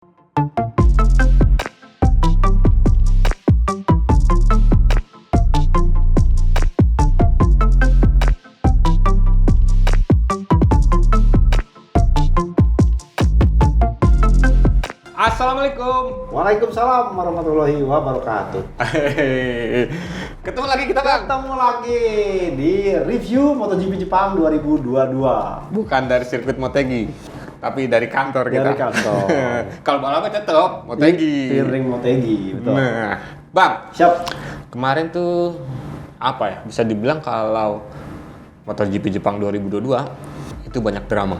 Assalamualaikum. Waalaikumsalam warahmatullahi wabarakatuh. Ketemu lagi kita, Bang. Ketemu lagi di review MotoGP Jepang 2022. Bukan dari sirkuit Motegi, tapi dari kantor kita. Dari kantor. Kalau balapnya tetap Motegi. Di ring Motegi, betul. Nah, Bang, Siap. kemarin tuh apa ya? Bisa dibilang kalau MotoGP Jepang 2022 itu banyak drama.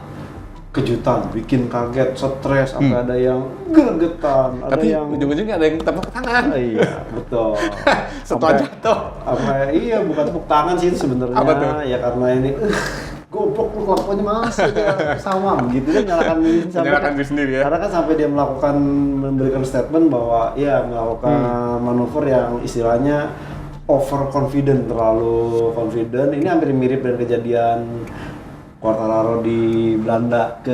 Kejutan, bikin kaget, stres, sampai ada yang gregetan, ada Tapi yang ujung-ujungnya ada yang tepuk tangan. Iya, betul. Setelah Sampai- jatuh. iya, bukan tepuk tangan sih itu sebenarnya. Apa tuh? Ya karena ini goblok lu kelakuannya masih aja sama gitu kan nyalakan diri Menyalahkan diri sendiri ya. Karena kan sampai dia memberikan statement bahwa ya melakukan manuver yang istilahnya overconfident, terlalu confident. Ini hampir mirip dengan kejadian Quartararo di Belanda ke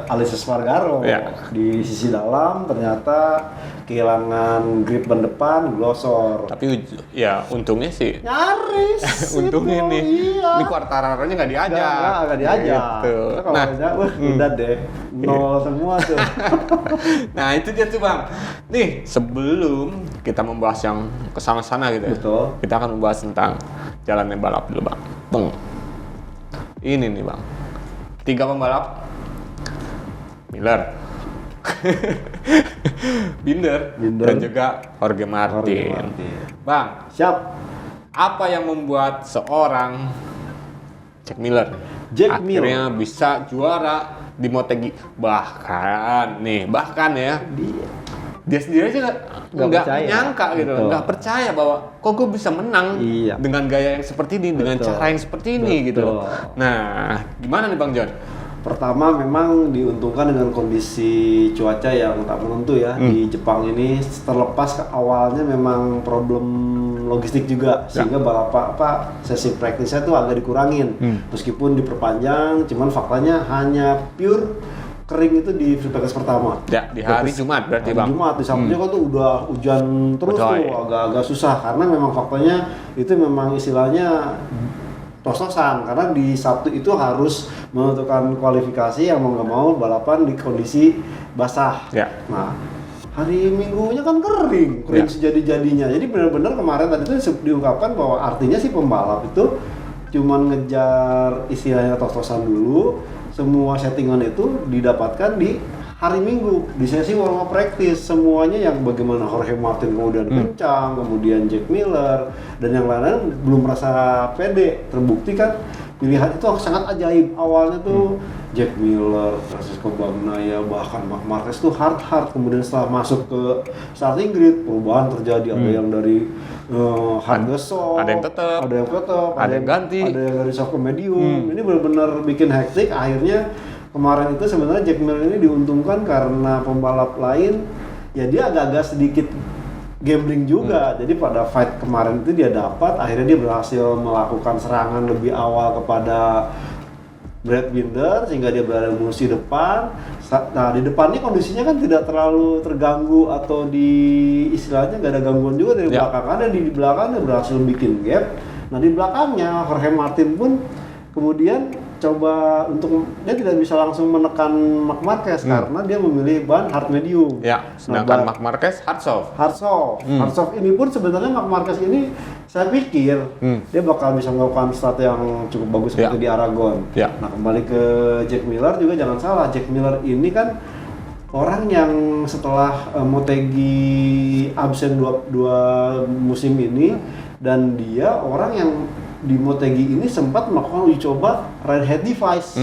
Alex Espargaro. Ya. Di sisi dalam ternyata kehilangan grip ban depan, glosor. Tapi ya untungnya sih Nyaris. untungnya gitu, nih, iya. ini Quartararo-nya nggak diajak. Nggak diajak. Gitu. Kalau Nah, diajak, udah deh. Nol semua tuh. nah itu dia tuh, Bang. Nih, sebelum kita membahas yang kesana-sana gitu ya, Betul. kita akan membahas tentang jalannya balap dulu, Bang. Ini nih, Bang. 3 pembalap. Miller. Binder. Dan juga Jorge Martin. Bang, Siap. apa yang membuat seorang Jack Miller akhirnya bisa juara di Motegi? Bahkan ya dia sendiri aja nggak percaya. nyangka gitu, Betul. nggak percaya bahwa kok gue bisa menang Iya. dengan gaya yang seperti ini, dengan Betul. cara yang seperti ini gitu. Betul. Nah, gimana nih Bang John? Pertama memang diuntungkan dengan kondisi cuaca yang tak menentu ya di Jepang ini. Terlepas awalnya memang problem logistik juga sehingga sesi praktisnya tuh agak dikurangin meskipun diperpanjang, cuman faktanya hanya pure kering itu di free practice pertama. Ya, di hari Jumat berarti, Hari Bang. Jumat, di Sabtunya kan tuh udah hujan terus Betul. tuh, agak-agak susah karena memang faktanya itu memang istilahnya tos-tosan karena di Sabtu itu harus menentukan kualifikasi yang mau nggak mau balapan di kondisi basah. Ya. Nah, hari Minggunya kan kering Ya. sejadi-jadinya. Jadi benar-benar kemarin tadi itu diungkapkan bahwa artinya si pembalap itu cuman ngejar istilahnya tos-tosan dulu. Semua settingan itu didapatkan di hari Minggu di sesi warm up practice. Semuanya yang bagaimana Jorge Martin kemudian kencang, kemudian Jack Miller dan yang lain-lain belum merasa pede. Terbukti kan pilihan itu sangat ajaib. Awalnya tuh Jack Miller, Francisco Bagnaia, bahkan Marc Marquez tuh hard. Kemudian setelah masuk ke starting grid perubahan terjadi. Ada yang dari hard ke soft, ada yang tetap, ada yang ganti, ada yang dari soft ke medium. Ini benar-benar bikin hektik. Akhirnya kemarin itu sebenarnya Jack Miller ini diuntungkan karena pembalap lain ya dia agak-agak sedikit gambling juga. Jadi pada fight kemarin itu dia dapat, akhirnya dia berhasil melakukan serangan lebih awal kepada Brad Binder sehingga dia berada di musuh depan. Nah di depannya kondisinya kan tidak terlalu terganggu atau di istilahnya nggak ada gangguan juga dari belakang. Ada di belakang dia berhasil bikin gap. Nah di belakangnya Jorge Martin pun kemudian coba untuk dia tidak bisa langsung menekan Marc Marquez karena dia memilih ban hard medium. Ya, sedangkan Marc Marquez hard soft. Hard soft ini pun sebenarnya Marc Marquez ini saya pikir dia bakal bisa melakukan start yang cukup bagus seperti di Aragon. Ya. Nah kembali ke Jack Miller juga jangan salah, Jack Miller ini kan orang yang setelah Motegi absen dua musim ini dan dia orang yang di Motegi ini sempat melakukan uji coba ride head device.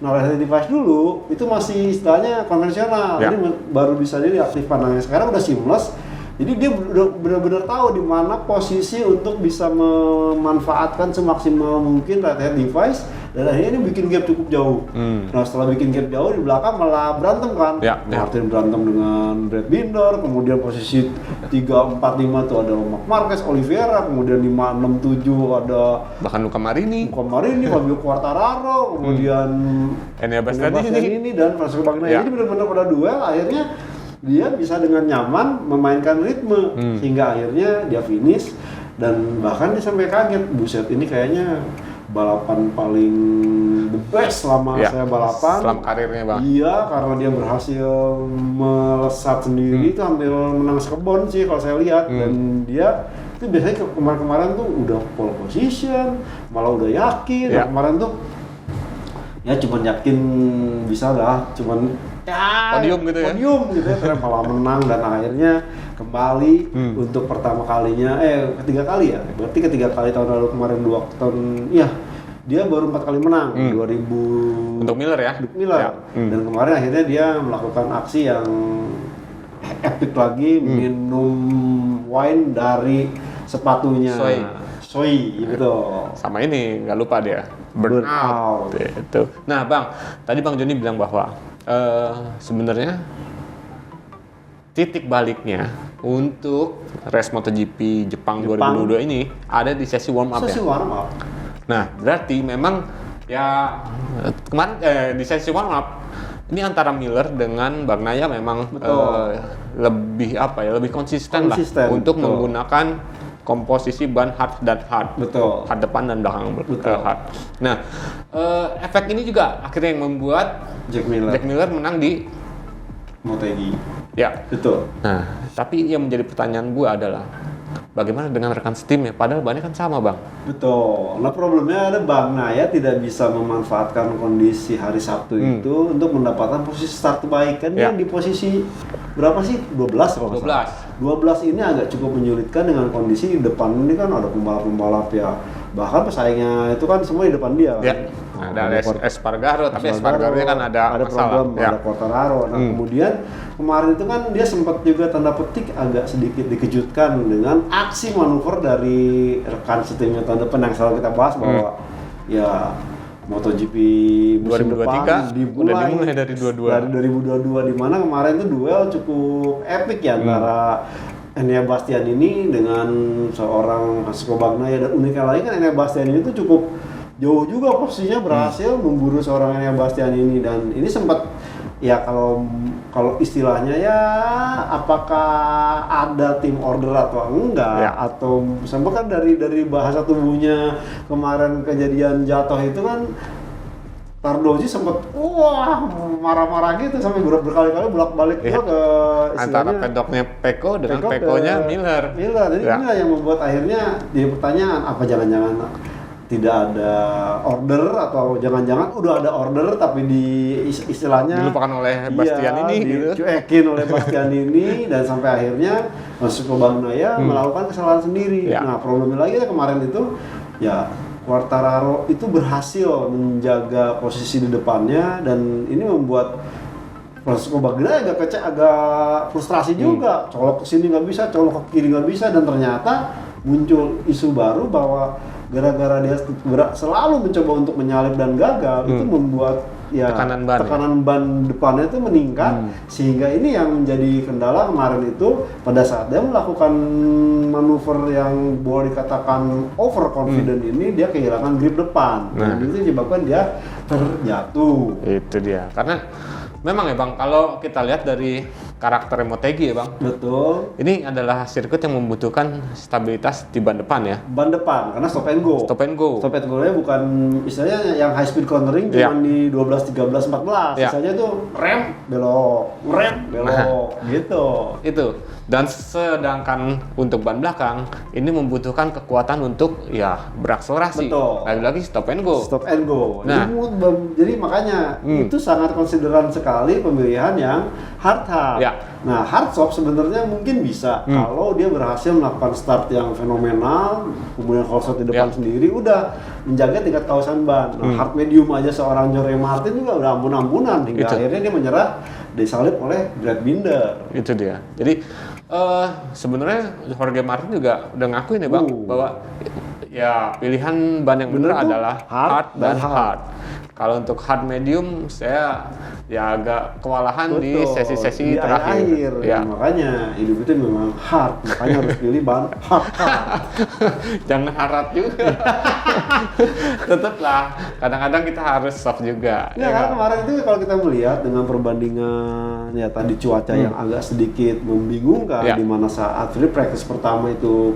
Nah ride head device dulu itu masih istilahnya konvensional, Ya. jadi baru bisa dia diaktifkan. Nah sekarang udah seamless, jadi dia benar-benar tahu di mana posisi untuk bisa memanfaatkan semaksimal mungkin ride head device. Dan akhirnya ini bikin gap cukup jauh. Nah setelah bikin gap jauh di belakang malah berantem kan. Ya. Martin berantem dengan Brad Binder, kemudian posisi 3, 4, 5 tuh ada Marc Marquez, Oliveira, kemudian 5, 6, 7 ada Bahkan Luca Marini, Fabio Quartararo, kemudian Enea Bastianini ini dan Francisco Bagnaia. Ya. Jadi benar-benar pada duel akhirnya dia bisa dengan nyaman memainkan ritme sehingga akhirnya dia finish dan bahkan dia sampai kaget, buset ini kayaknya balapan paling the best selama saya balapan. Selama karirnya bang. Iya, karena dia berhasil melesat sendiri itu hampir menang sekebon sih kalau saya lihat dan dia itu biasanya kemarin-kemarin tuh udah pole position, malah udah yakin. Kemarin tuh ya cuman yakin bisa lah, cuman ya podium gitu ya. Podium gitu ya, ternyata malah menang dan akhirnya kembali untuk pertama kalinya, ketiga kali ya. Berarti ketiga kali tahun lalu kemarin 2 tahun, iya. Dia baru 4 kali menang, 2000 untuk Miller ya. Untuk Miller. Ya. Dan kemarin akhirnya dia melakukan aksi yang epic lagi, minum wine dari sepatunya. Soy gitu. Sama ini nggak lupa dia burnout. Itu. Nah bang, tadi bang Joni bilang bahwa sebenarnya titik baliknya untuk race MotoGP Jepang 2022 ini ada di sesi warm up. Warm up. Nah berarti memang ya kemarin di sesi warm up ini antara Miller dengan Bagnaia memang lebih lebih konsisten lah untuk menggunakan komposisi ban hard dan hard. Betul. Hard depan dan belakang hard. Nah, efek ini juga akhirnya yang membuat Jack Miller menang di Motegi. Ya. Betul. Nah, tapi yang menjadi pertanyaan gue adalah bagaimana dengan rekan setimnya? Padahal bannya kan sama, Bang. Betul. Nah, problemnya ada Bagnaia tidak bisa memanfaatkan kondisi hari Sabtu itu untuk mendapatkan posisi start terbaik. Kan dia di posisi berapa sih? 12 kalau nggak salah. 12 ini agak cukup menyulitkan dengan kondisi di depan ini kan ada pembalap-pembalap ya. Bahkan pesaingnya itu kan semua di depan dia. Ya. Nah, ada Espargaro, tapi Espargaro kan ada masalah. Problem, ada Quartararo. Nah, kemudian kemarin itu kan dia sempat juga tanda petik agak sedikit dikejutkan dengan aksi manuver dari rekan setimnya tahun depan yang selalu kita bahas bahwa ya MotoGP musim 2023 depan dimulai dari 2022 di mana kemarin itu duel cukup epic ya antara Enea Bastianini dengan seorang Francesco Bagnaia, dan uniknya lagi kan Enea Bastianini itu cukup jauh juga posisinya berhasil memburu seorang Enea Bastianini, dan ini sempat ya kalau istilahnya ya apakah ada tim order atau enggak atau sempat kan dari bahasa tubuhnya kemarin kejadian jatuh itu kan Tardozzi sempat marah-marah gitu sampai berkali-kali bolak-balik ke antara pedoknya Pecco dengan Pecco-nya Miller. Jadi inilah yang membuat akhirnya jadi pertanyaan, apa jangan-jangan tidak ada order atau jangan-jangan udah ada order tapi istilahnya dilupakan oleh Bastianini gitu. Dicuekin oleh Bastianini dan sampai akhirnya masuk ke Bagnaia melakukan kesalahan sendiri. Nah, problemnya lagi kemarin itu ya Quartararo itu berhasil menjaga posisi di depannya, dan ini membuat Francesco Bagnaia agak frustrasi juga. Colok ke sini nggak bisa, colok ke kiri nggak bisa, dan ternyata muncul isu baru bahwa gara-gara dia selalu mencoba untuk menyalip dan gagal, itu membuat ya tekanan ban depannya itu meningkat, sehingga ini yang menjadi kendala kemarin itu pada saat dia melakukan manuver yang boleh dikatakan overconfident ini, dia kehilangan grip depan. Dan itu menyebabkan dia terjatuh. Itu dia. Karena memang ya Bang, kalau kita lihat dari karakter Motegi ya Bang. Betul. Ini adalah sirkuit yang membutuhkan stabilitas di ban depan ya. Ban depan, karena stop and go. Stop and go. Stop and go-nya bukan istilahnya yang high speed cornering cuma di 12, 13, 14. Sisanya tuh rem, belok, gitu. Itu. Dan sedangkan untuk ban belakang ini membutuhkan kekuatan untuk ya berakselerasi. Betul. Lagi-lagi stop and go. Stop and go. Nah, jadi makanya itu sangat konsideran sekali pemilihan yang hard. Nah, hard soft sebenarnya mungkin bisa kalau dia berhasil melakukan start yang fenomenal, kemudian kalau start di depan sendiri udah menjaga tingkat kausan ban. Nah, hard medium aja seorang Jorge Martin juga udah ampun-ampunan hingga akhirnya dia menyerah, disalip oleh Brad Binder. Itu dia. Jadi sebenarnya Jorge Martin juga udah ngakuin ya Bang bahwa ya pilihan ban yang benar adalah hard dan hard. Kalau untuk hard medium saya ya agak kewalahan di sesi-sesi terakhir. Ya. Makanya hidup itu memang hard, makanya harus pilih bahan hard. Jangan harap juga. Tetaplah, kadang-kadang kita harus soft juga. Ya, karena kemarin itu kalau kita melihat dengan perbandingan ya tadi cuaca yang agak sedikit membingungkan, di mana saat free practice pertama itu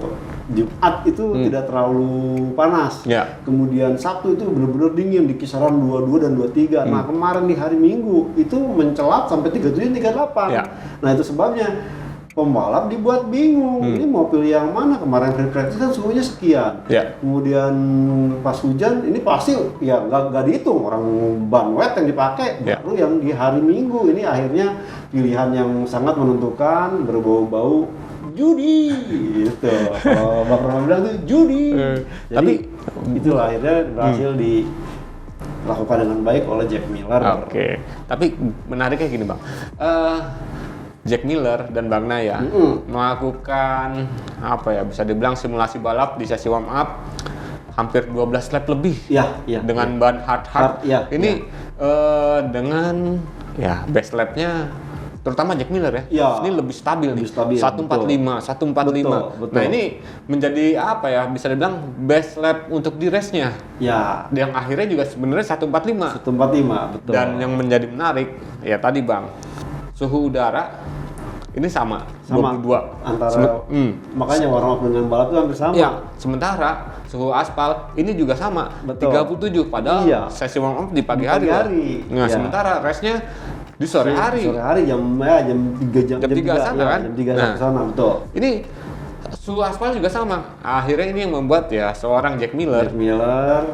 Jumat itu tidak terlalu panas. Kemudian Sabtu itu benar-benar dingin di kisaran 22 dan 23. Nah, kemarin di hari Minggu itu mencelat sampai 37 38. Nah, itu sebabnya pembalap dibuat bingung. Ini mau pilih yang mana? Kemarin free practice kan suhunya sekian. Kemudian pas hujan ini pasti ya nggak dihitung orang ban wet yang dipakai. Baru yang di hari Minggu ini akhirnya pilihan yang sangat menentukan, berbau-bau judi gitu. Kalau Bang Rama bilang tuh judi. Jadi tapi itulah akhirnya berhasil dilakukan dengan baik oleh Jack Miller. Oke. Tapi menariknya gini Bang. Jack Miller dan Bang Naya melakukan apa ya, bisa dibilang simulasi balap di sesi warm up hampir 12 lap lebih dengan ban hard. Ini dengan base lapnya terutama Jack Miller ini lebih stabil nih. 145, 145. Nah, ini menjadi apa ya, bisa dibilang best lap untuk di race-nya. Yang akhirnya juga sebenarnya 145. 145, betul. Dan yang menjadi menarik ya tadi Bang, suhu udara ini sama 22 antara makanya warm up dengan balap itu hampir sama. Sementara suhu aspal ini juga sama 37 padahal sesi warm up di pagi hari. Nah, sementara race-nya di sore hari jam 3 sana kan? Jam 3 sana, betul. Ini suhu aspal juga sama. Akhirnya ini yang membuat ya seorang Jack Miller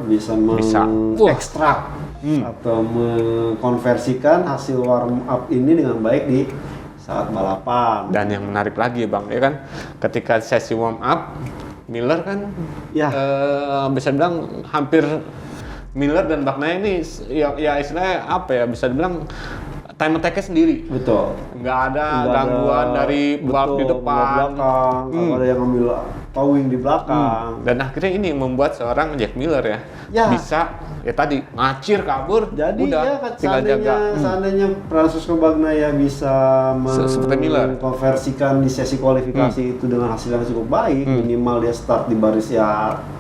bisa mengekstrak atau mengkonversikan hasil warm up ini dengan baik di saat balapan. Dan yang menarik lagi Bang, ya kan, ketika sesi warm up Miller kan bisa bilang hampir Miller dan Bang Naya ini ya istilahnya apa ya, bisa dibilang time attack-nya sendiri. Betul. Nggak ada gangguan dari balap di depan. Kalau ada yang ngambil towing di belakang. Dan akhirnya ini membuat seorang Jack Miller bisa ya tadi ngacir kabur. Jadi udah tinggal jaga. Seandainya Francesco Bagnaia bisa mengkonversikan di sesi kualifikasi itu dengan hasil yang cukup baik, minimal dia start di baris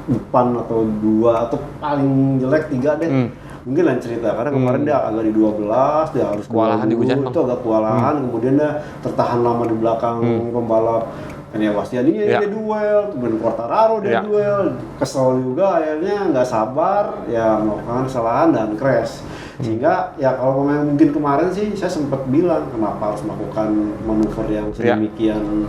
depan atau 2 atau paling jelek 3 deh. Mungkin lain cerita, karena kemarin dia agak di 12, dia harus kewalahan di hujan, itu agak kewalahan, kemudian dia tertahan lama di belakang pembalap Enea Bastianini dia duel, kemudian Quartararo dia duel, kesel juga akhirnya nggak sabar, ya melakukan kesalahan dan crash. Sehingga ya kalau mungkin kemarin sih saya sempat bilang kenapa harus melakukan manuver yang sedemikian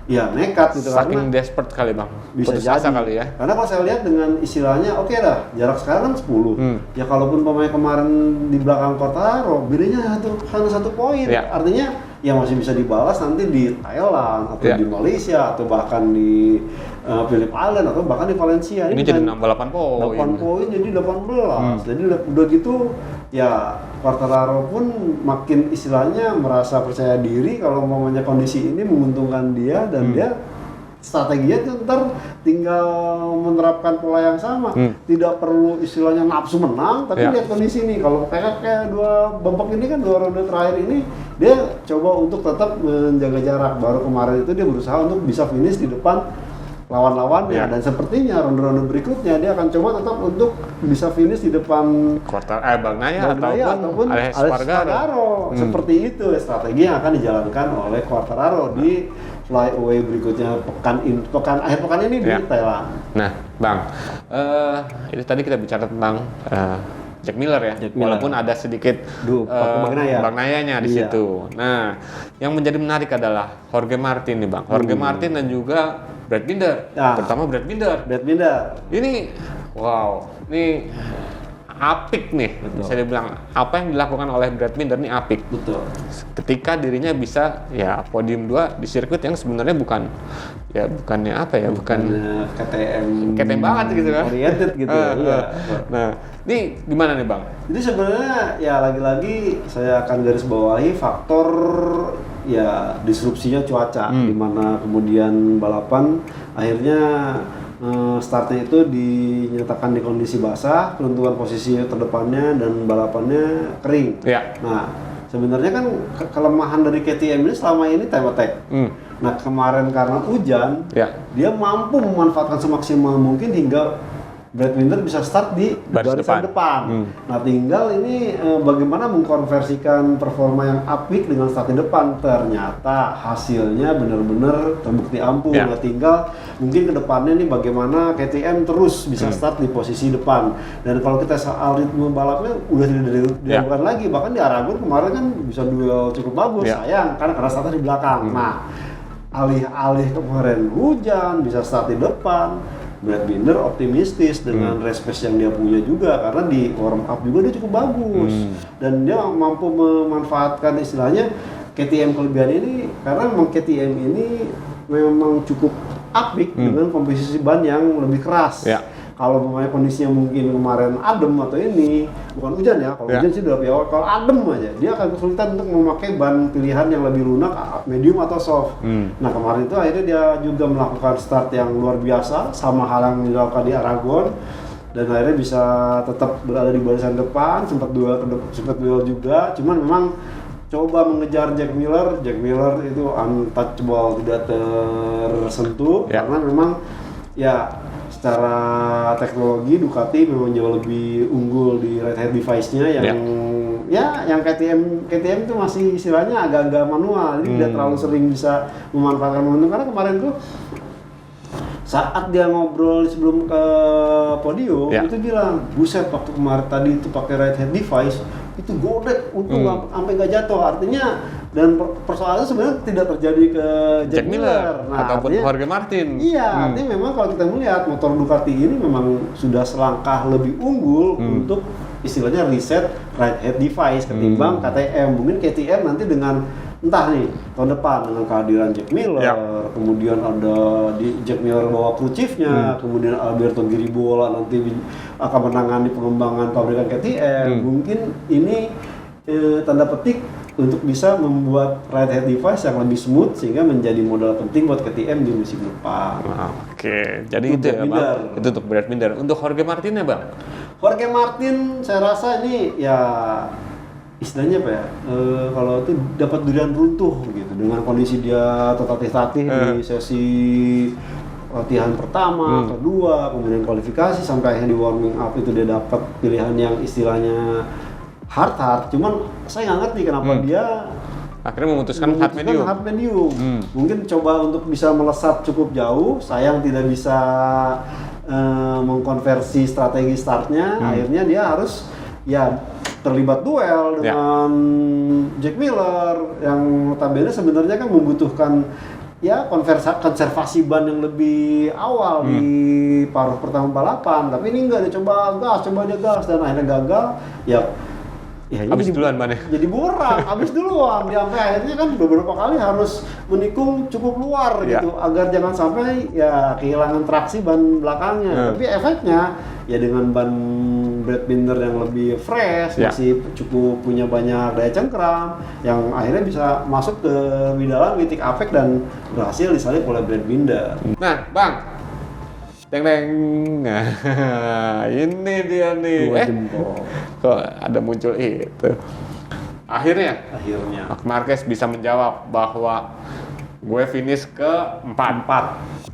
nekat gitu, saking desperate kali Bang. Bisa jadi kali ya. Karena kalau saya lihat dengan istilahnya dah, jarak sekarang kan 10. Ya kalaupun pemain kemarin di belakang Quartararo, bedanya hanya 1 poin. Artinya ya masih bisa dibalas nanti di Thailand atau di Malaysia atau bahkan di Phillip Island atau bahkan di Valencia. Ini jadi 8 poin. 8 poin jadi 18. Jadi udah gitu ya Quartararo pun makin istilahnya merasa percaya diri kalau umpamanya kondisi ini menguntungkan dia, dan dia strateginya itu ntar tinggal menerapkan pola yang sama. Tidak perlu istilahnya nafsu menang, tapi lihat kondisi ini. Kalau kayak 2 babak ini kan 2 ronde terakhir ini dia coba untuk tetap menjaga jarak. Baru kemarin itu dia berusaha untuk bisa finish di depan lawan-lawannya, dan sepertinya ronde-ronde berikutnya dia akan coba tetap untuk bisa finish di depan Bang Naya ataupun Alex Espargaro. Seperti itu strategi yang akan dijalankan oleh Quartararo di flyaway berikutnya akhir pekan ini di Thailand. Nah, Bang, itu tadi kita bicara tentang Jack Miller walaupun ada sedikit Bang Nayanya di situ. Nah, yang menjadi menarik adalah Jorge Martin nih Bang. Jorge Martin dan juga Brad Binder, terutama Brad Binder. Ini ini apik nih, bisa dibilang apa yang dilakukan oleh Brad Binder nih apik. Betul. Ketika dirinya bisa podium 2 di sirkuit yang sebenarnya bukan KTM banget gitu kan. Oriented gitu. Nah, ini gimana nih Bang? Jadi sebenarnya ya lagi-lagi saya akan garis bawahi faktor disrupsinya cuaca, di mana kemudian balapan akhirnya startnya itu dinyatakan di kondisi basah, penentuan posisi terdepannya dan balapannya kering. Ya. Nah, sebenarnya kan kelemahan dari KTM ini selama ini time attack. Nah, kemarin karena hujan, dia mampu memanfaatkan semaksimal mungkin hingga Brad Binder bisa start di barisan depan. Nah, tinggal ini bagaimana mengkonversikan performa yang apik dengan start di depan. Ternyata hasilnya benar-benar terbukti ampuh. Nah, tinggal mungkin ke depannya nih bagaimana KTM terus bisa start di posisi depan. Dan kalau kita soal ritme balapnya udah tidak dilakukan lagi. Bahkan di Aragon kemarin kan bisa duel cukup bagus. Sayang karena startnya di belakang. Nah, alih-alih kemarin hujan bisa start di depan. Brad Binder optimistis dengan race pace yang dia punya juga karena di warm up juga dia cukup bagus dan dia mampu memanfaatkan istilahnya KTM kelebihan ini karena memang KTM ini memang cukup apik dengan komposisi ban yang lebih keras. Kalau memang kondisinya mungkin kemarin adem atau ini bukan hujan ya, kalau hujan sih udah biasa. Kalau adem aja dia akan kesulitan untuk memakai ban pilihan yang lebih lunak, medium atau soft. Nah kemarin itu akhirnya dia juga melakukan start yang luar biasa sama hal yang dilakukan di Aragon dan akhirnya bisa tetap berada di barisan depan, sempat duel juga, cuman memang coba mengejar Jack Miller itu untouchable, tidak tersentuh karena memang ya secara teknologi Ducati memang jauh lebih unggul di right hand device-nya yang KTM itu masih istilahnya agak-agak manual, jadi tidak terlalu sering bisa memanfaatkan momentum karena kemarin tuh saat dia ngobrol sebelum ke podium itu bilang, buset waktu kemarin tadi itu pakai right hand device itu godek untung sampai nggak jatuh, artinya dan persoalannya sebenarnya tidak terjadi ke Jack Miller. Nah, ataupun Jorge Martin. Iya, artinya memang kalau kita melihat motor Ducati ini memang sudah selangkah lebih unggul untuk istilahnya reset right hand device ketimbang KTM. Mungkin KTM nanti dengan entah nih tahun depan dengan kehadiran Jack Miller, kemudian ada di Jack Miller bawa crew chief-nya, kemudian Alberto Giribola nanti akan menangani pengembangan pabrikan KTM. Mungkin ini tanda petik untuk bisa membuat right hand device yang lebih smooth sehingga menjadi modal penting buat KTM di musim depan. Oke, jadi itu ya Bang. Itu untuk Brad Binder. Untuk Jorge Martin ya Bang? Jorge Martin saya rasa ini ya istilahnya apa ya, kalau itu dapat durian runtuh gitu dengan kondisi dia tertatih-tatih di sesi latihan pertama, kedua, kemudian kualifikasi sampai akhirnya di warming up itu dia dapat pilihan yang istilahnya hard, cuman saya nggak ngerti kenapa dia akhirnya memutuskan hard medium. Mungkin coba untuk bisa melesat cukup jauh, sayang tidak bisa mengkonversi strategi startnya, akhirnya dia harus ya terlibat duel dengan Jack Miller yang notabene sebenarnya kan membutuhkan ya konservasi ban yang lebih awal di paruh pertama balapan, tapi ini enggak, dia coba dia gas dan akhirnya gagal ya habis duluan bannya. Jadi borang, habis duluan. Dia sampai akhirnya kan beberapa kali harus menikung cukup luar gitu agar jangan sampai ya kehilangan traksi ban belakangnya. Tapi efeknya ya dengan ban Brad Binder yang lebih fresh, masih cukup punya banyak daya cengkram yang akhirnya bisa masuk ke lebih dalam titik apex dan berhasil disalip oleh Brad Binder. Nah, Bang. Nah, ini dia nih. Kok ada muncul itu. Akhirnya Marc Marquez bisa menjawab bahwa gue finish ke 4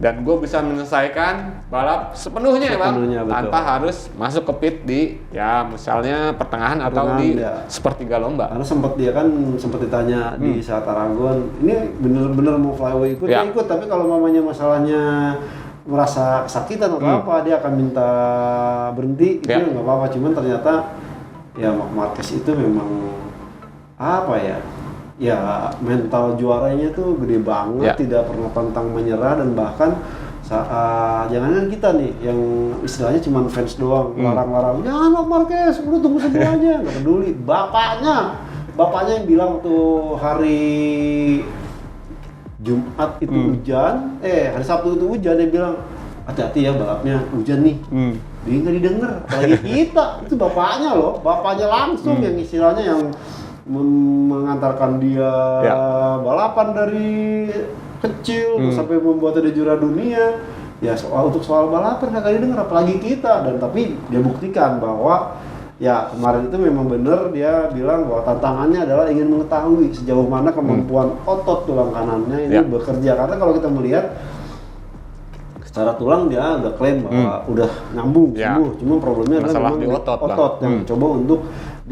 dan gue bisa menyelesaikan balap sepenuhnya Bang, tanpa harus masuk ke pit di ya misalnya pertengahan atau di sepertiga lomba. Karena sempat ditanya di saat Aragon, ini bener-bener mau flyaway ikut dia ikut, tapi kalau mamanya masalahnya merasa kesakitan atau apa dia akan minta berhenti, itu nggak apa-apa. Cuman ternyata ya Marc Marquez itu memang apa ya mental juaranya tuh gede banget, tidak pernah pantang menyerah dan bahkan jangan kita nih yang istilahnya cuma fans doang larang-larang jangan Marc Marquez udah tunggu semuanya, nggak peduli. Bapaknya yang bilang tuh hari Jumat itu hujan, hari Sabtu itu hujan, dia bilang hati-hati ya balapnya hujan nih. Dia nggak didengar, apalagi kita itu bapaknya langsung yang istilahnya yang mengantarkan dia balapan dari kecil sampai membuat dia juara dunia. ya untuk soal balapan kagak didengar apalagi kita, dan tapi dia buktikan bahwa ya kemarin itu memang benar dia bilang bahwa tantangannya adalah ingin mengetahui sejauh mana kemampuan otot tulang kanannya ini bekerja, karena kalau kita melihat secara tulang dia udah klaim bahwa udah nyambung sembuh, cuma problemnya adalah di otot yang coba untuk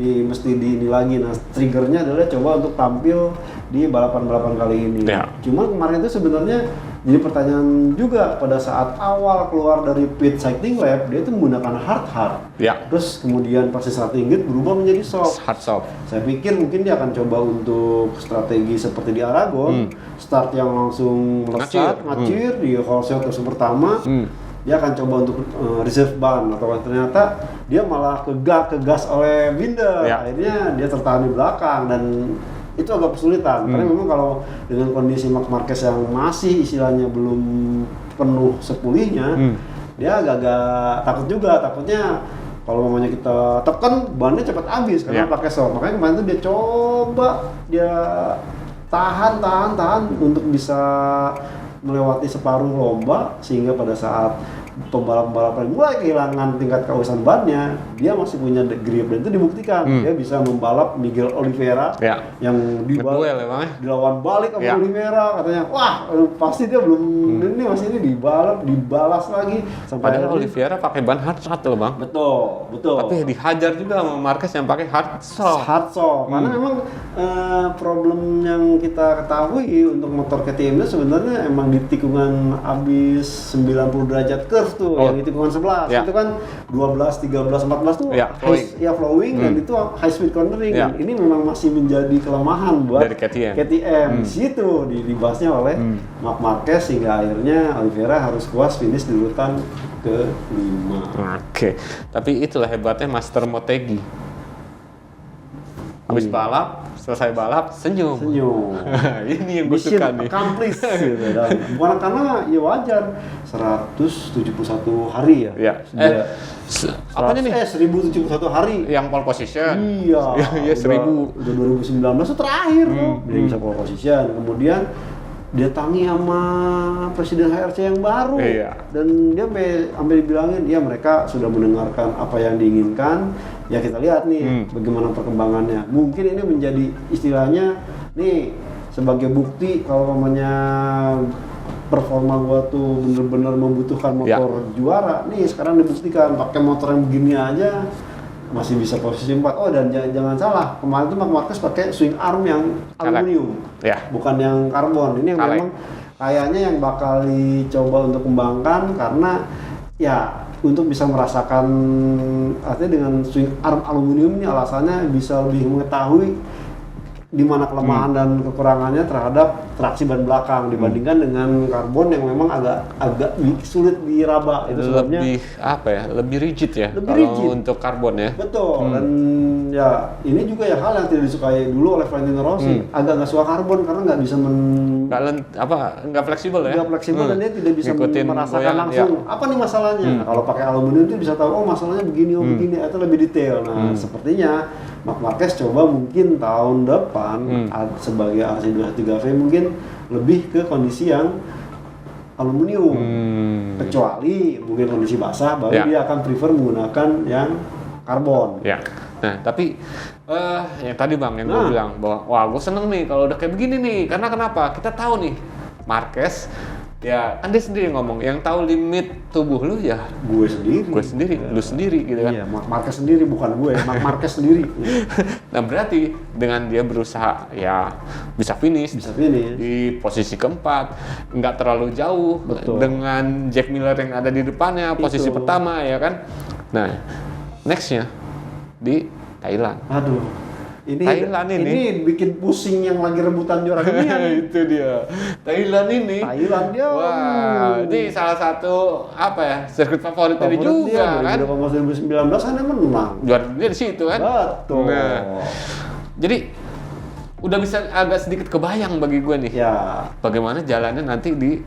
mesti ini lagi. Nah, triggernya adalah coba untuk tampil di balapan-balapan kali ini. Cuma kemarin itu sebenarnya jadi pertanyaan juga pada saat awal keluar dari pit cycling lab, dia itu menggunakan hard. Terus kemudian pas starting gate berubah menjadi hard soft. Saya pikir mungkin dia akan coba untuk strategi seperti di Aragon, start yang langsung melesat, ngacir di whole shot pertama. Dia akan coba untuk reserve ban, atau ternyata dia malah kegas oleh Binder. Akhirnya dia tertahan di belakang dan itu agak kesulitan, karena memang kalau dengan kondisi Marc Marquez yang masih istilahnya belum penuh sepulihnya, dia agak-agak takutnya kalau mamanya kita tekan bannya cepat habis karena pakai shock. Makanya kemarin itu dia coba tahan untuk bisa melewati separuh lomba, sehingga pada saat pembalap-pembalap yang mulai kehilangan tingkat keausan bannya, dia masih punya grip, dan itu dibuktikan. Dia bisa membalap Miguel Oliveira yang dilawan balik sama Oliveira, katanya wah pasti dia belum ini masih ini dibalas lagi sampai padahal Oliveira pakai ban hard soft loh bang. Betul. Tapi dihajar juga sama Marquez yang pakai hard soft. Karena memang problem yang kita ketahui untuk motor KTM itu sebenarnya emang di tikungan habis 90 derajat curve tuh, yang di tikungan 11 itu kan 12, 13, 14 tuh flowing dan itu high speed cornering. Ini memang masih menjadi kelemahan buat dari KTM. Di situ dibahasnya oleh Marc Marquez, sehingga akhirnya Oliveira harus puas finish di urutan ke-5. Oke. Tapi itulah hebatnya Master Motegi. Habis balap, selesai balap, senyum. Ini yang gue suka nih. Accomplished gitu. Dan bukan karena ya wajar, 171 hari ya. Apanya nih? 1071 hari. Yang pole position. Iya, 1000. Udah 2019 itu terakhir tuh. Dia bisa pole position. Kemudian dia tangi sama presiden HRC yang baru, dan dia sampai dibilangin ya mereka sudah mendengarkan apa yang diinginkan. Ya kita lihat nih bagaimana perkembangannya. Mungkin ini menjadi istilahnya nih sebagai bukti kalau namanya performa gua tuh bener-bener membutuhkan motor juara. Nih sekarang dibuktikan pakai motor yang begini aja masih bisa posisi 4. Oh, dan jangan salah, kemarin tuh Marc Marquez pakai swing arm yang aluminium, bukan yang karbon. Ini yang memang kayaknya yang bakal dicoba untuk kembangkan, karena ya untuk bisa merasakan artinya dengan swing arm aluminium ini alasannya bisa lebih mengetahui di mana kelemahan dan kekurangannya terhadap traksi ban belakang dibandingkan dengan karbon yang memang agak sulit diraba. Itu sebabnya lebih rigid ya untuk karbon ya. Betul. Dan ya ini juga ya hal yang tidak disukai dulu oleh Valentino Rossi. Agak nggak suka karbon karena nggak bisa nggak fleksibel ya. Nggak fleksibel dan dia tidak bisa merasakan langsung apa nih masalahnya. Nah, kalau pakai aluminium itu bisa tahu masalahnya begini begini, atau lebih detail. Nah, sepertinya Marc Marquez coba mungkin tahun depan sebagai AC23V mungkin lebih ke kondisi yang aluminium, kecuali mungkin kondisi basah baru dia akan prefer menggunakan yang karbon. Nah tapi yang tadi bang yang gue bilang bahwa wah gue seneng nih kalau udah kayak begini nih, karena kenapa? Kita tahu nih Marquez ya kan dia sendiri ngomong yang tahu limit tubuh lu ya gue sendiri, lu sendiri gitu kan. Iya, Marquez sendiri bukan gue, Marquez sendiri. Nah berarti dengan dia berusaha ya bisa finish di posisi keempat, nggak terlalu jauh. Betul. Dengan Jack Miller yang ada di depannya posisi pertama ya kan. Nah nextnya di Thailand. Thailand ini bikin pusing yang lagi rebutan juara dunia. Itu dia. Thailand dia. Wah, ini salah satu sirkuit favorit dia juga kan. 2019 kan dia menang. Juara dunia di situ kan. Betul. Nah, jadi udah bisa agak sedikit kebayang bagi gue nih. Ya. Bagaimana jalannya nanti di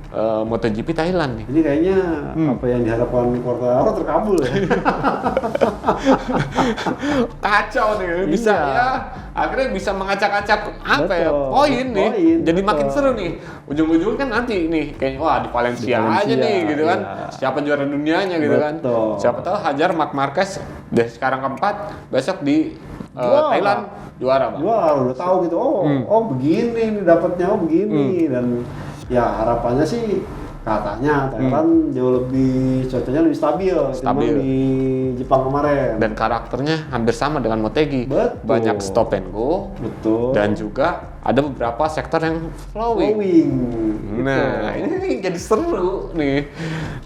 MotoGP Thailand nih. Ini kayaknya apa yang diharapkan Quartararo terkabul ya. Kacau nih, bisa ya. Akhirnya bisa mengacak-acak apa ya poin nih. Jadi makin seru nih. Ujung-ujungnya kan nanti nih kayak wah di Valencia aja nih gitu kan. Siapa juara dunianya gitu kan. Siapa tahu hajar Marc Marquez deh sekarang keempat, besok di Thailand juara, Bang. Juara udah tahu gitu. Oh begini nih dapatnya, begini dan ya harapannya sih katanya Thailand jauh lebih cuacanya lebih stabil di Jepang kemarin. Dan karakternya hampir sama dengan Motegi. Betul. Banyak stop and go. Betul. Dan juga ada beberapa sektor yang flowing. Nah, ini jadi seru nih.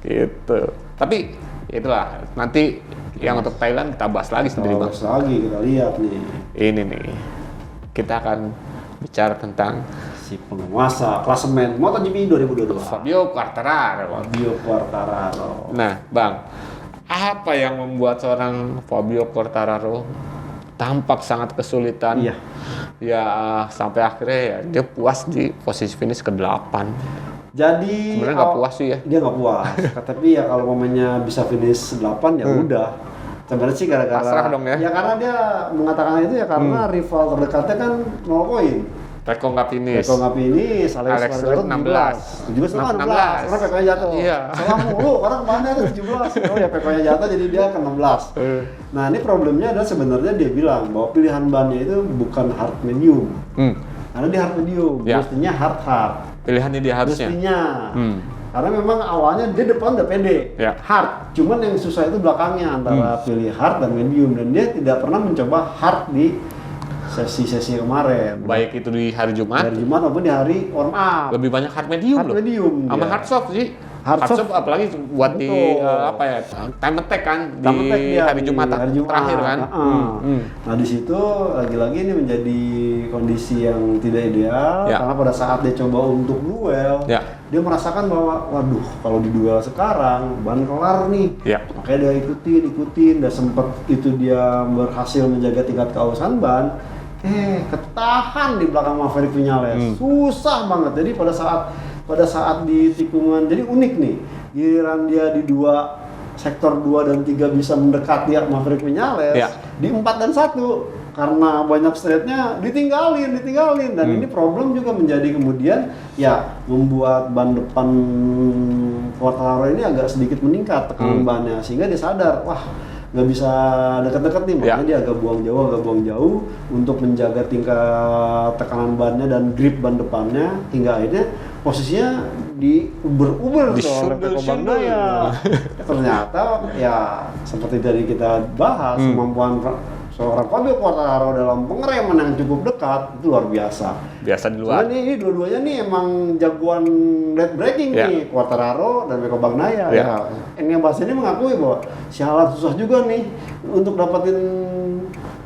Gitu. Tapi itulah nanti yang untuk Thailand kita bahas lagi sendiri, Bang. Bahas lagi kita lihat nih. Ini nih. Kita akan bicara tentang si penguasa klasemen MotoGP 2022 Fabio Quartararo. Nah, Bang, apa yang membuat seorang Fabio Quartararo tampak sangat kesulitan? Iya. Ya sampai akhirnya ya dia puas di posisi finish ke-8. Jadi sebenarnya nggak puas sih ya. Dia nggak puas. Tapi ya kalau momennya bisa finish 8 ya udah. Sebenarnya sih gara-gara pasrah dong ya. Ya karena dia mengatakan itu ya karena rival terdekatnya kan 0 poin. Peko nggak finish. Alex Espargaro 16. 16 karena Peko-nya jatuh. Iya. Salah mulu, orang kemarin ada 17. Oh ya Peko-nya jatuh jadi dia ke 16. Nah ini problemnya adalah sebenarnya dia bilang bahwa pilihan bannya itu bukan hard medium. Karena dia hard medium, mestinya hard. Pilihannya dia harusnya. Mestinya. Karena memang awalnya dia depan udah pede, hard. Cuman yang susah itu belakangnya antara pilih hard dan medium. Dan dia tidak pernah mencoba hard di sesi-sesi kemarin. Baik itu di hari Jumat. Hari Jumat maupun di hari warm up. Lebih banyak hard medium hard medium sama hard soft sih. Hard soft apalagi buat di apa ya time attack kan di hari Jumat terakhir kan. Nah di situ lagi-lagi ini menjadi kondisi yang tidak ideal karena pada saat dia coba untuk duel dia merasakan bahwa waduh kalau di duel sekarang ban kelar nih. Makanya dia ikutin dan sempat itu dia berhasil menjaga tingkat keausan ban. Ketahan di belakang Maverick Viñales. Susah banget. Jadi pada saat di tikungan, jadi unik nih, giliran dia di sektor 2 dan 3 bisa mendekati Maverick Viñales, di 4 dan 1 karena banyak straightnya ditinggalin dan ini problem juga menjadi kemudian ya membuat ban depan Quartararo ini agak sedikit meningkat tekanan bannya sehingga dia sadar wah nggak bisa deket-deket nih, makanya dia agak buang jauh untuk menjaga tingkat tekanan bannya dan grip ban depannya hingga akhirnya posisinya di uber oleh Pecco Bagnaia. Ternyata ya seperti tadi kita bahas kemampuan seorang Fabio Quartararo dalam pengereman yang cukup dekat itu luar biasa. Biasa di luar. Ini dua-duanya nih emang jagoan late braking nih, Quartararo dan Pecco Bagnaia. Yang bahas ini mengakui bahwa sialan susah juga nih untuk dapetin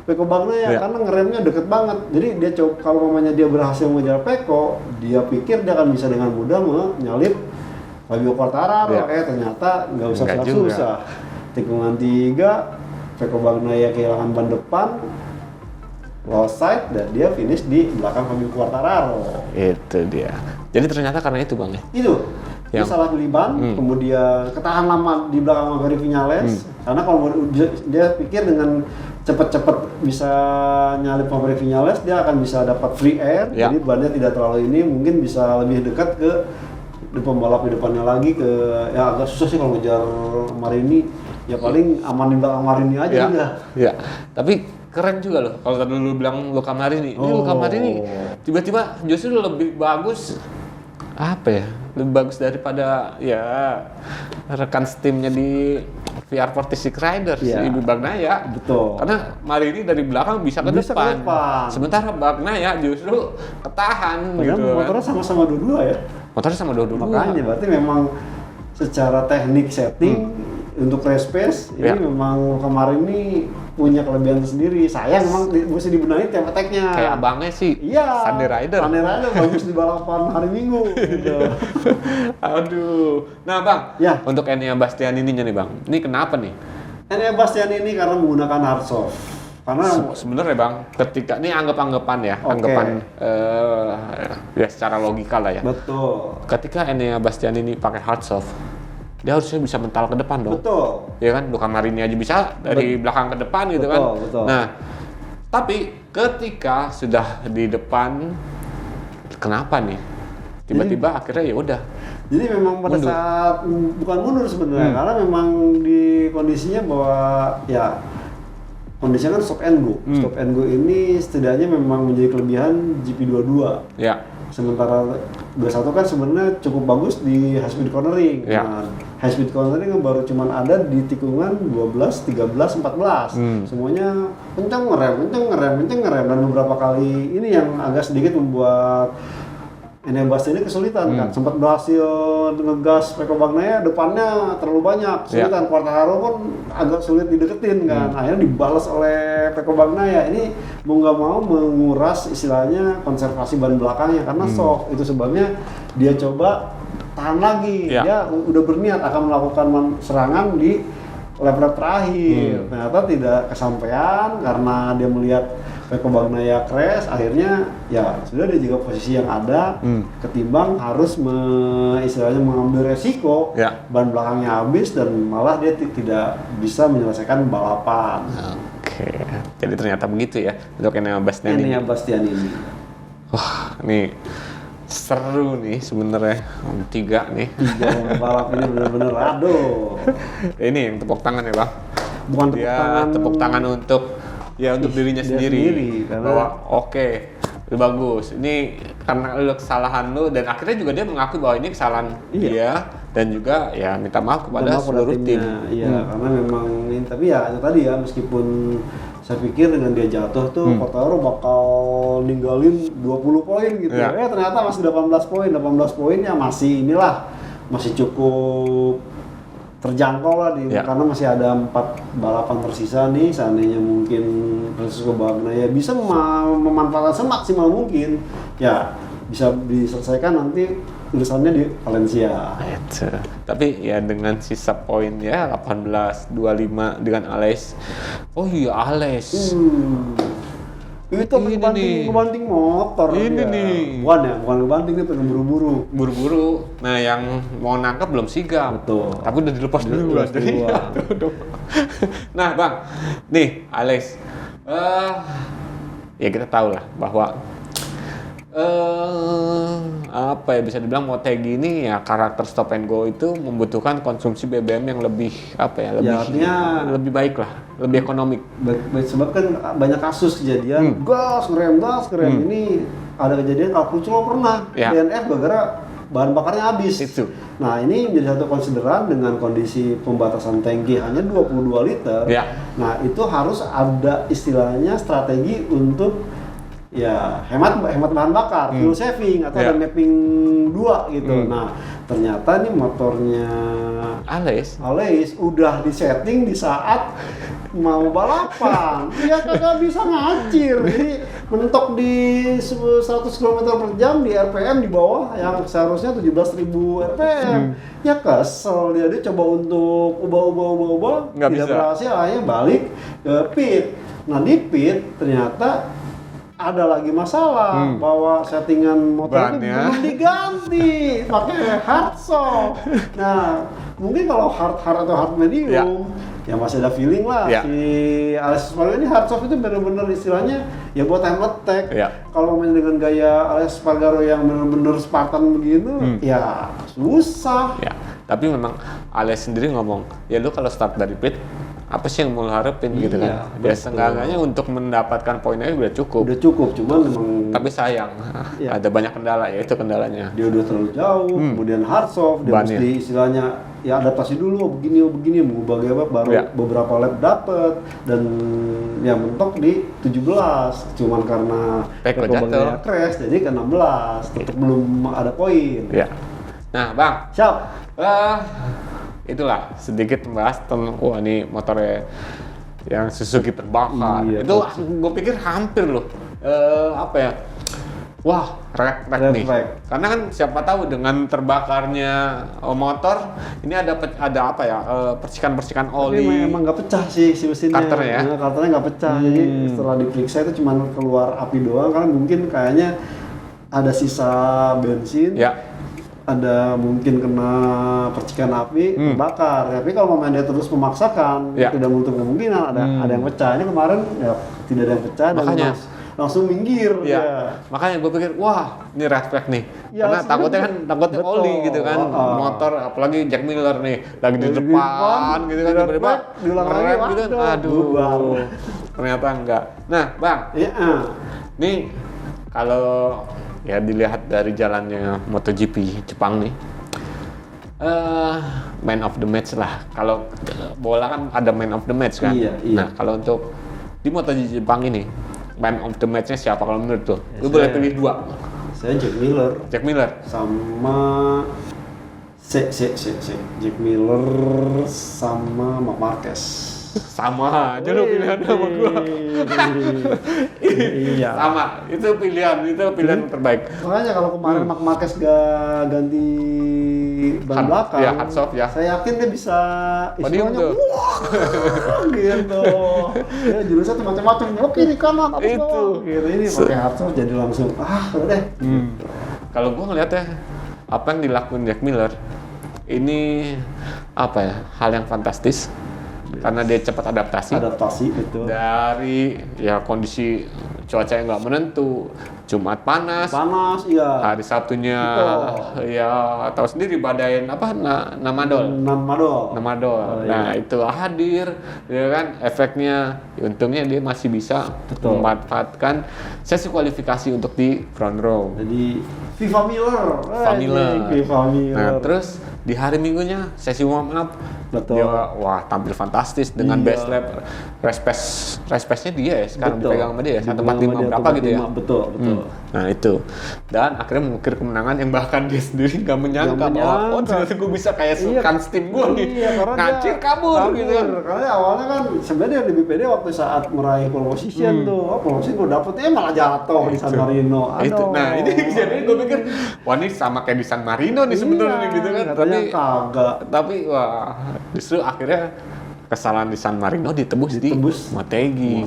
Pecco Bagnaia karena ngeremnya deket banget. Jadi dia coba kalau mamanya dia berhasil mengejar Pecco, dia pikir dia akan bisa dengan mudah menyalip Fabio Quartararo. Ternyata nggak usah susah. Tikungan 3 Pecco Bagnaia kehilangan ban depan, low side dan dia finish di belakang Fabio Quartararo. Itu dia. Jadi ternyata karena itu Bang ya. Itu. Dia salah pilih ban, kemudian ketahan lama di belakang Maverick Viñales. Karena kalau dia pikir dengan cepat-cepat bisa nyalip Maverick Viñales, dia akan bisa dapat free air. Jadi bannya tidak terlalu ini, mungkin bisa lebih dekat ke pembalap di depannya lagi ke ya agak susah sih kalau ngejar Marini. Ya paling aman di belakang Marini aja udah. Iya. Tapi keren juga loh kalau tadi lu bilang Luca Marini. Ini Luca Marini tiba-tiba justru lebih bagus apa ya? Lebih bagus daripada ya rekan timnya di VR46 Riders Ibu Bagnaia. Betul. Karena Marini dari belakang bisa ke depan. Sementara Bagnaia justru ketahan gitu. Motornya sama-sama dua-dua ya. Motornya sama dua-dua. Makanya berarti memang secara teknik setting untuk race pace ini memang kemarin ini punya kelebihan sendiri. Sayang memang mesti dibenahi tiap attack-nya. Kayak abangnya sih. Sunday Rider bagus di balapan hari Minggu gitu. Aduh. Nah, Bang. Untuk Enea Bastianini nih, Bang. Ini kenapa nih? Enea Bastianini karena menggunakan hard soft. Karena sebenarnya Bang, ketika ini anggapan ya, ya secara logika lah ya. Betul. Ketika Enea Bastianini pakai hard soft, dia harusnya bisa mental ke depan dong. Betul. Ya kan, Luca Marini aja bisa dari belakang ke depan gitu kan. Betul. Nah, tapi ketika sudah di depan, kenapa nih? Tiba-tiba akhirnya ya udah. Jadi memang pada saat bukan mundur sebenarnya, karena memang di kondisinya bahwa ya kondisinya kan stop and go. Stop and go ini setidaknya memang menjadi kelebihan GP22. Ya. Sementara 21 kan sebenarnya cukup bagus di high speed cornering. Ya. Nah, high speed cornering baru cuman ada di tikungan 12, 13, 14. Semuanya kenceng ngerem dan beberapa kali ini yang agak sedikit membuat Enea Bastianini kesulitan kan. Sempat berhasil ngegas Pecco Bagnaia, depannya terlalu banyak, kesulitan. Quartararo pun agak sulit dideketin kan. Akhirnya dibalas oleh Pecco Bagnaia. Ini mau nggak mau menguras istilahnya konservasi ban belakangnya karena soft. Itu sebabnya dia coba tahan lagi. Dia udah berniat akan melakukan serangan di lap-lap terakhir. Ternyata tidak kesampaian karena dia melihat Pecco Bagnaia crash, akhirnya ya sudah dia jaga posisi yang ada, ketimbang harus istilahnya mengambil resiko, ban belakangnya habis dan malah dia tidak bisa menyelesaikan balapan. Oke, jadi ternyata begitu ya untuk Enea Bastianini. Wah, ini seru nih sebenarnya tiga balap ini benar-benar aduh. Ini yang tepuk tangan ya Bang. Bukan tepuk tangan untuk dirinya sendiri karena bahwa itu bagus. Ini karena kesalahan lu dan akhirnya juga dia mengakui bahwa ini kesalahan dia dan juga ya minta maaf kepada seluruh tim. Iya, karena memang tapi ya itu tadi ya meskipun saya pikir dengan dia jatuh tuh Quartararo bakal ninggalin 20 poin gitu. Ternyata masih 18 poin. 18 poinnya masih cukup terjangkau lah karena masih ada 4 balapan tersisa nih. Seandainya mungkin Pecco Bagnaia bisa memanfaatkan semaksimal mungkin, ya bisa diselesaikan nanti tulisannya di Valencia. Tapi ya dengan sisa poin ya 18-25 dengan Aleix. Oh iya Aleix. Itu ngebanting motor. Ini nih. Bukan ngebanting, dia pengen buru-buru. Nah yang mau nangkep belum sigap. Betul. Tapi udah dilepas dulu. Nah Bang, nih Aleix. Ya kita tahu lah bahwa apa ya bisa dibilang Motegi ini ya karakter stop and go itu membutuhkan konsumsi BBM yang lebih lebih baik lah, lebih ekonomik. Baik sebab kan banyak kasus kejadian gas ngerem ini ada kejadian Alcrutchloh pernah DNF gara-gara bahan bakarnya habis. Itu. Nah ini menjadi satu konsideran dengan kondisi pembatasan tangki hanya 22 liter. Nah itu harus ada istilahnya strategi untuk ya hemat bahan bakar, fuel saving atau ada mapping 2 gitu. Nah ternyata nih motornya Aleix udah disetting di saat mau balapan, dia kagak bisa ngacir, jadi mentok di 100 km per jam di RPM di bawah yang seharusnya 17.000 RPM. Ya kesel dia coba untuk ubah tidak berhasil, akhirnya balik ke pit. Nah di pit ternyata ada lagi masalah bahwa settingan motor itu belum diganti pakai hard soft. Nah mungkin kalau hard atau hard medium ya masih ada feeling lah. Si Aleix Espargaro ini hard soft itu benar-benar istilahnya ya buat time attack. Kalau main dengan gaya Aleix Espargaro yang benar-benar Spartan begitu ya susah. Tapi memang Aleix sendiri ngomong ya lu kalau start dari pit apa sih yang mau harapin gitu kan? Ya seenggaknya untuk mendapatkan poinnya udah cukup, cuman memang tapi sayang ada banyak kendala, yaitu kendalanya dia udah terlalu jauh, kemudian hard soft, dia mesti istilahnya ya adaptasi dulu, begini mengubah gaya baru beberapa lap dapet dan ya mentok di 17, cuman karena Pecco jatuh crash jadi ke 16, tetap belum ada poin. Nah Bang, siap. Itulah sedikit membahas tentang ini motornya yang Suzuki terbakar. Itu gue pikir hampir loh wah, red nih. Karena kan siapa tahu dengan terbakarnya motor ini ada apa ya, percikan-percikan oli. Tapi emang nggak pecah sih si mesinnya. Karternya ya? Nah, karternya nggak pecah. Jadi setelah diperiksa itu cuma keluar api doang, karena mungkin kayaknya ada sisa bensin. Ya. Ada mungkin kena percikan api, terbakar. Tapi kalau memang dia terus memaksakan, tidak menutup kemungkinan ada yang pecah. Ini kemarin ya tidak ada yang pecah. Makanya langsung minggir. Ya. Makanya gue pikir, wah ini red flag nih. Ya, karena takutnya oli gitu kan, motor, apalagi Jack Miller nih lagi di depan gitu kan, tiba-tiba diulang lagi gitu kan, aduh, ternyata enggak. Nah bang, nih kalau ya dilihat dari jalannya MotoGP Jepang nih, man of the match lah. Kalau bola kan ada man of the match kan. Iya. Nah kalau untuk di MotoGP Jepang ini, man of the match-nya siapa kalau menurut tuh? Lu boleh pilih 2. Saya Jack Miller. Jack Miller. Sama Jack Miller sama Marc Marquez. Sama aja lo pilihan sama gua. Iya. Sama, itu pilihan terbaik. Makanya kalau kemarin Marc Marquez gak ganti ban belakang, ya, hard soft ya. Saya yakin dia bisa istilahnya gitu. Ya jurusnya tuh macam-macam, lo kiri kanan apa itu. Gitu. Ini pakai hard soft jadi langsung udah deh. Kalau gua ngeliatnya apa yang dilakuin Jack Miller ini apa ya, hal yang fantastis. Karena dia cepat adaptasi, betul. Dari ya kondisi cuaca yang nggak menentu, Jumat panas, iya. Hari Sabtunya, ya tahu sendiri badai apa, Namadol. Oh, Nah itu hadir, ya kan, efeknya. Untungnya dia masih bisa memanfaatkan sesi kualifikasi untuk di front row. Jadi Viva Miller. Nah terus di hari Minggunya sesi warm up. Betul. Dia tampil fantastis dengan best lap, race-nya dia ya sekarang dipegang sama dia 145 berapa gitu ya. Betul. Nah itu, dan akhirnya mengukir kemenangan yang bahkan dia sendiri nggak menyangka bahwa ternyata gue bisa kayak Sultan Steam gue nih, ngacir kabur gitu kan. Karena awalnya kan sebenarnya lebih pede waktu saat meraih pole position tuh, pole position gue dapet malah jatuh di San Marino. Itu, nah ini kejadian gue pikir, wah ini sama kayak di San Marino nih sebenarnya gitu kan. Tapi justru akhirnya kesalahan di San Marino ditebus di Motegi.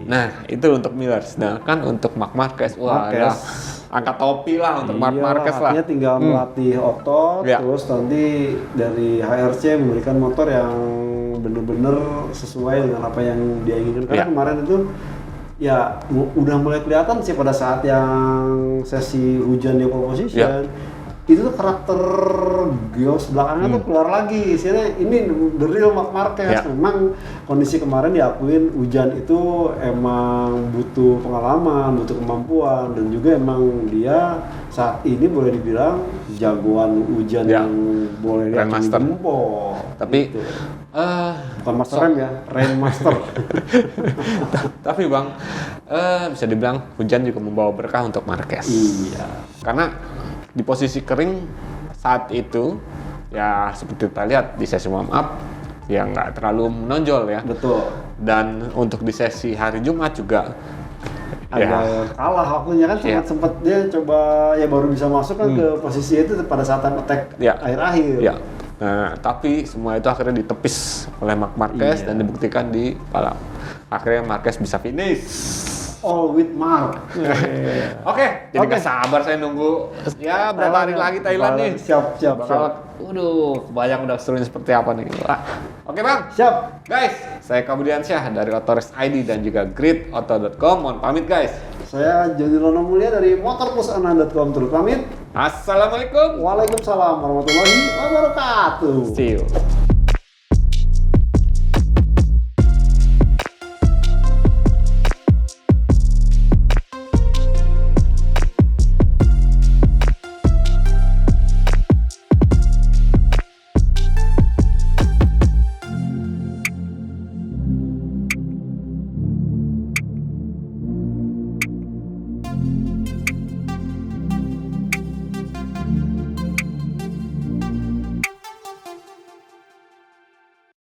Nah, itu untuk Miller. Sedangkan untuk Marc Marquez, angkat topi lah untuk Marc Marquez lah. Artinya tinggal melatih otot, terus nanti dari HRC memberikan motor yang benar-benar sesuai dengan apa yang dia inginkan. Karena kemarin itu ya udah mulai kelihatan sih pada saat yang sesi hujan di pole position. Itu tuh karakter Gios belakangnya tuh keluar lagi. Istilahnya ini the real Marc Marquez. Memang kondisi kemarin diakuin hujan itu emang butuh pengalaman, butuh kemampuan, dan juga emang dia saat ini boleh dibilang jagoan hujan yang boleh diakui jempol. Tapi gitu. Bukan master rem ya, rain master. Tapi bang, bisa dibilang hujan juga membawa berkah untuk Marquez. Iya. Karena di posisi kering saat itu ya seperti kita lihat di sesi warm up ya nggak terlalu menonjol ya. Betul. Dan untuk di sesi hari Jumat juga ada kalah waktunya kan, sempat dia coba ya baru bisa masuk kan ke posisi itu pada saat time attack akhir-akhir. Ya. Nah, tapi semua itu akhirnya ditepis oleh Marc Marquez dan dibuktikan di balap. Akhirnya Marquez bisa finish. All with Mark. Oke, jadi gak sabar saya nunggu ya berapa hari lagi Thailand nih. Siap. Waduh, kebayang udah serunya seperti apa nih. Oke bang, siap. Guys, saya Kabudiansyah dari Autores ID dan juga gridauto.com. Mohon pamit guys. Saya Jody Lono Mulia dari motorplusanan.com. Terus pamit. Assalamualaikum. Waalaikumsalam warahmatullahi wabarakatuh. See you.